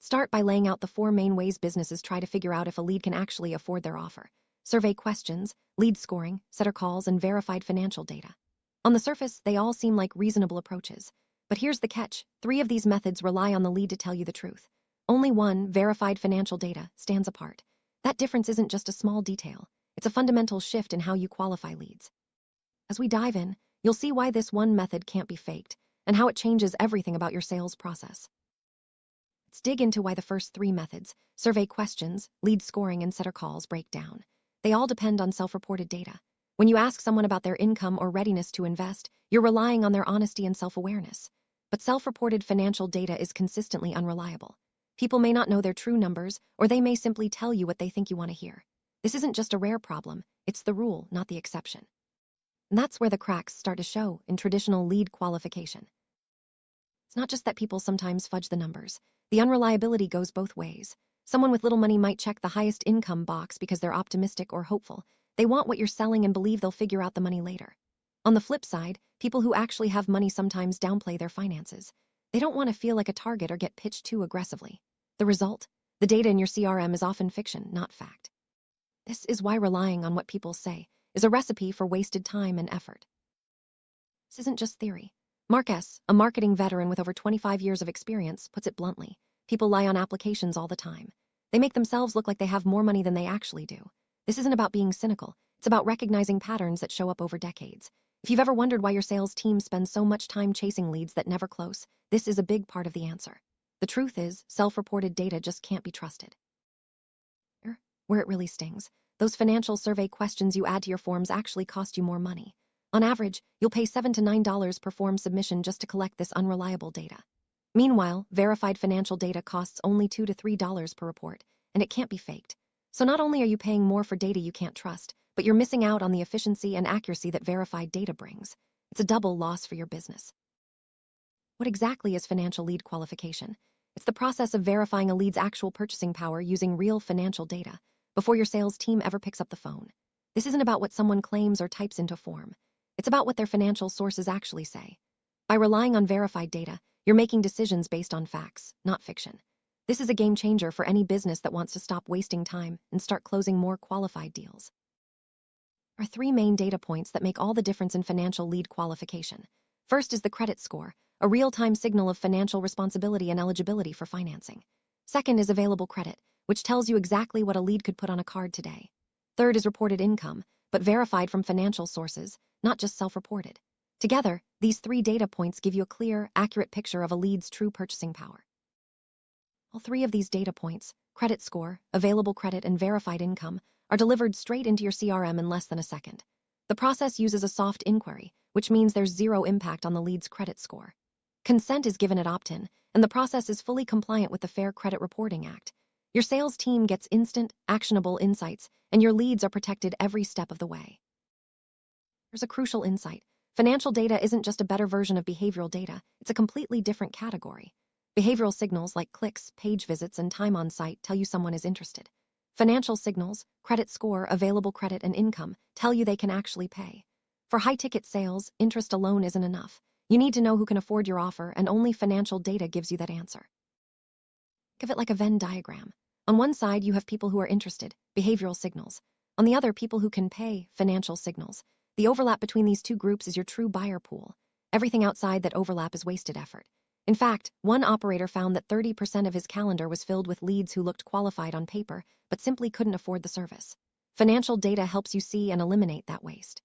Start by laying out the 4 main ways businesses try to figure out if a lead can actually afford their offer: survey questions, lead scoring, setter calls, and verified financial data. On the surface, they all seem like reasonable approaches. But here's the catch: 3 of these methods rely on the lead to tell you the truth. Only one, verified financial data, stands apart. That difference isn't just a small detail. It's a fundamental shift in how you qualify leads. As we dive in, you'll see why this one method can't be faked, and how it changes everything about your sales process. Let's dig into why the first 3 methods, survey questions, lead scoring, and setter calls, break down. They all depend on self-reported data. When you ask someone about their income or readiness to invest, you're relying on their honesty and self-awareness. But self-reported financial data is consistently unreliable. People may not know their true numbers, or they may simply tell you what they think you want to hear. This isn't just a rare problem, it's the rule, not the exception. And that's where the cracks start to show in traditional lead qualification. It's not just that people sometimes fudge the numbers. The unreliability goes both ways. Someone with little money might check the highest income box because they're optimistic or hopeful. They want what you're selling and believe they'll figure out the money later. On the flip side, people who actually have money sometimes downplay their finances. They don't want to feel like a target or get pitched too aggressively. The result? The data in your CRM is often fiction, not fact. This is why relying on what people say is a recipe for wasted time and effort. This isn't just theory. Mark S., a marketing veteran with over 25 years of experience, puts it bluntly. People lie on applications all the time. They make themselves look like they have more money than they actually do. This isn't about being cynical. It's about recognizing patterns that show up over decades. If you've ever wondered why your sales team spends so much time chasing leads that never close, this is a big part of the answer. The truth is, self-reported data just can't be trusted. Where it really stings, those financial survey questions you add to your forms actually cost you more money. On average, you'll pay $7 to $9 per form submission just to collect this unreliable data. Meanwhile, verified financial data costs only $2 to $3 per report, and it can't be faked. So not only are you paying more for data you can't trust, but you're missing out on the efficiency and accuracy that verified data brings. It's a double loss for your business. What exactly is financial lead qualification? It's the process of verifying a lead's actual purchasing power using real financial data before your sales team ever picks up the phone. This isn't about what someone claims or types into a form. It's about what their financial sources actually say. By relying on verified data, you're making decisions based on facts, not fiction. This is a game changer for any business that wants to stop wasting time and start closing more qualified deals. There are 3 main data points that make all the difference in financial lead qualification. First is the credit score, a real-time signal of financial responsibility and eligibility for financing. Second is available credit, which tells you exactly what a lead could put on a card today. Third is reported income, but verified from financial sources, not just self-reported. Together, these 3 data points give you a clear, accurate picture of a lead's true purchasing power. All 3 of these data points, credit score, available credit, and verified income, are delivered straight into your CRM in less than a second. The process uses a soft inquiry, which means there's zero impact on the lead's credit score. Consent is given at opt-in, and the process is fully compliant with the Fair Credit Reporting Act. Your sales team gets instant, actionable insights, and your leads are protected every step of the way. There's a crucial insight. Financial data isn't just a better version of behavioral data, it's a completely different category. Behavioral signals like clicks, page visits, and time on site tell you someone is interested. Financial signals, credit score, available credit, and income tell you they can actually pay. For high-ticket sales, interest alone isn't enough. You need to know who can afford your offer, and only financial data gives you that answer. Think of it like a Venn diagram. On one side, you have people who are interested, behavioral signals. On the other, people who can pay, financial signals. The overlap between these 2 groups is your true buyer pool. Everything outside that overlap is wasted effort. In fact, one operator found that 30% of his calendar was filled with leads who looked qualified on paper, but simply couldn't afford the service. Financial data helps you see and eliminate that waste.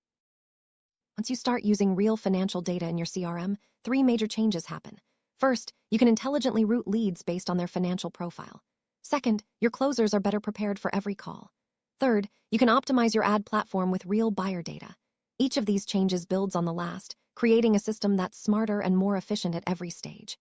Once you start using real financial data in your CRM, 3 major changes happen. First, you can intelligently route leads based on their financial profile. Second, your closers are better prepared for every call. Third, you can optimize your ad platform with real buyer data. Each of these changes builds on the last, creating a system that's smarter and more efficient at every stage.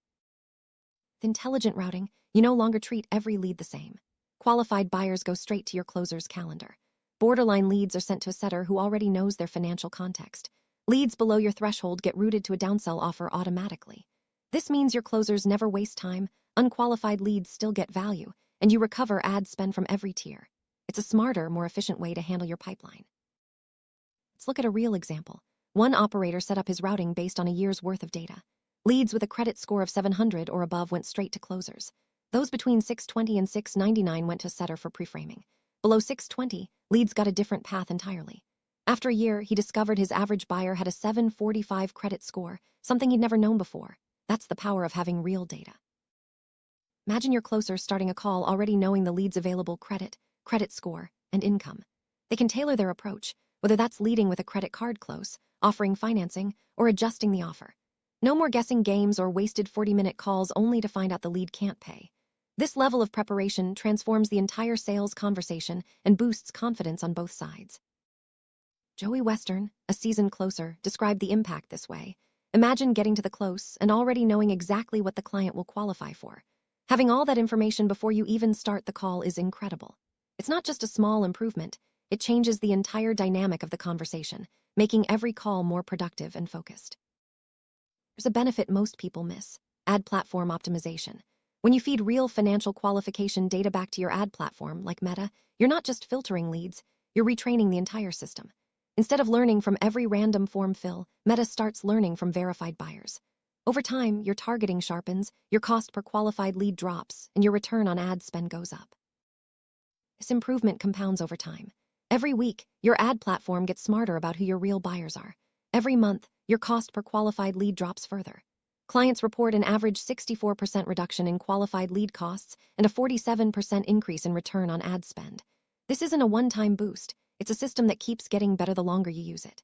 With intelligent routing, you no longer treat every lead the same. Qualified buyers go straight to your closer's calendar. Borderline leads are sent to a setter who already knows their financial context. Leads below your threshold get routed to a downsell offer automatically. This means your closers never waste time, unqualified leads still get value, and you recover ad spend from every tier. It's a smarter, more efficient way to handle your pipeline. Let's look at a real example. One operator set up his routing based on a year's worth of data. Leads with a credit score of 700 or above went straight to closers. Those between 620 and 699 went to setter for preframing. Below 620, leads got a different path entirely. After a year, he discovered his average buyer had a 745 credit score, something he'd never known before. That's the power of having real data. Imagine your closer starting a call already knowing the lead's available credit score, and income. They can tailor their approach, whether that's leading with a credit card close, offering financing, or adjusting the offer. No more guessing games or wasted 40-minute calls only to find out the lead can't pay. This level of preparation transforms the entire sales conversation and boosts confidence on both sides. Joey Western, a seasoned closer, described the impact this way. Imagine getting to the close and already knowing exactly what the client will qualify for. Having all that information before you even start the call is incredible. It's not just a small improvement, it changes the entire dynamic of the conversation, making every call more productive and focused. There's a benefit most people miss: ad platform optimization. When you feed real financial qualification data back to your ad platform, like Meta, you're not just filtering leads, you're retraining the entire system. Instead of learning from every random form fill, Meta starts learning from verified buyers. Over time, your targeting sharpens, your cost per qualified lead drops, and your return on ad spend goes up. This improvement compounds over time. Every week, your ad platform gets smarter about who your real buyers are. Every month, your cost per qualified lead drops further. Clients report an average 64% reduction in qualified lead costs and a 47% increase in return on ad spend. This isn't a one-time boost. It's a system that keeps getting better the longer you use it.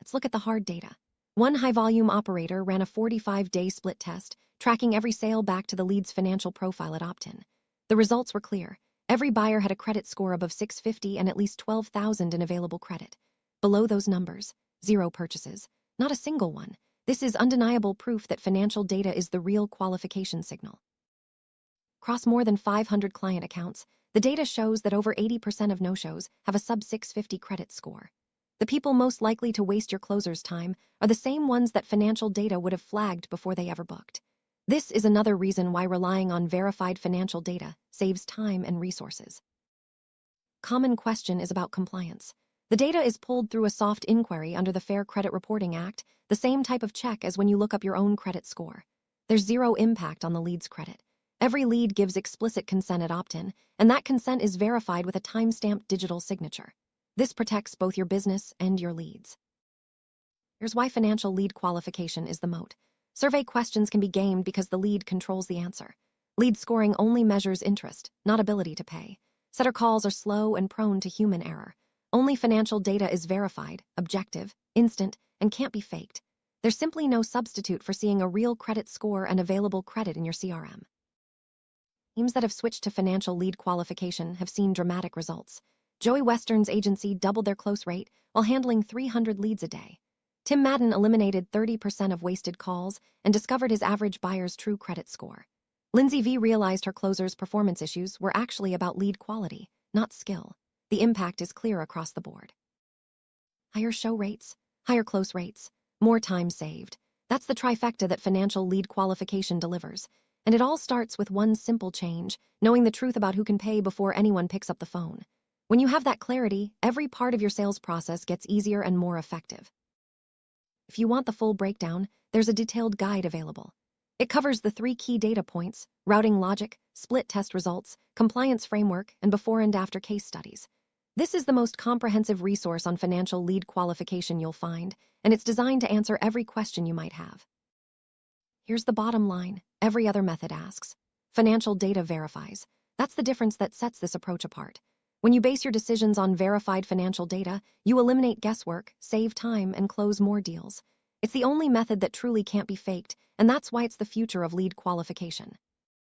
Let's look at the hard data. One high-volume operator ran a 45-day split test, tracking every sale back to the lead's financial profile at opt-in. The results were clear. Every buyer had a credit score above 650 and at least 12,000 in available credit. Below those numbers, 0 purchases, not a single one. This is undeniable proof that financial data is the real qualification signal. Across more than 500 client accounts, the data shows that over 80% of no-shows have a sub-650 credit score. The people most likely to waste your closer's time are the same ones that financial data would have flagged before they ever booked. This is another reason why relying on verified financial data saves time and resources. Common question is about compliance. The data is pulled through a soft inquiry under the Fair Credit Reporting Act, the same type of check as when you look up your own credit score. There's zero impact on the lead's credit. Every lead gives explicit consent at opt-in, and that consent is verified with a time-stamped digital signature. This protects both your business and your leads. Here's why financial lead qualification is the moat. Survey questions can be gamed because the lead controls the answer. Lead scoring only measures interest, not ability to pay. Setter calls are slow and prone to human error. Only financial data is verified, objective, instant, and can't be faked. There's simply no substitute for seeing a real credit score and available credit in your CRM. Teams that have switched to financial lead qualification have seen dramatic results. Joey Western's agency doubled their close rate while handling 300 leads a day. Tim Madden eliminated 30% of wasted calls and discovered his average buyer's true credit score. Lindsay V realized her closer's performance issues were actually about lead quality, not skill. The impact is clear across the board. Higher show rates, higher close rates, more time saved. That's the trifecta that financial lead qualification delivers. And it all starts with one simple change: knowing the truth about who can pay before anyone picks up the phone. When you have that clarity, every part of your sales process gets easier and more effective. If you want the full breakdown, there's a detailed guide available. It covers the 3 key data points: routing logic, split test results, compliance framework, and before and after case studies. This is the most comprehensive resource on financial lead qualification you'll find, and it's designed to answer every question you might have. Here's the bottom line: every other method asks. Financial data verifies. That's the difference that sets this approach apart. When you base your decisions on verified financial data, you eliminate guesswork, save time, and close more deals. It's the only method that truly can't be faked, and that's why it's the future of lead qualification.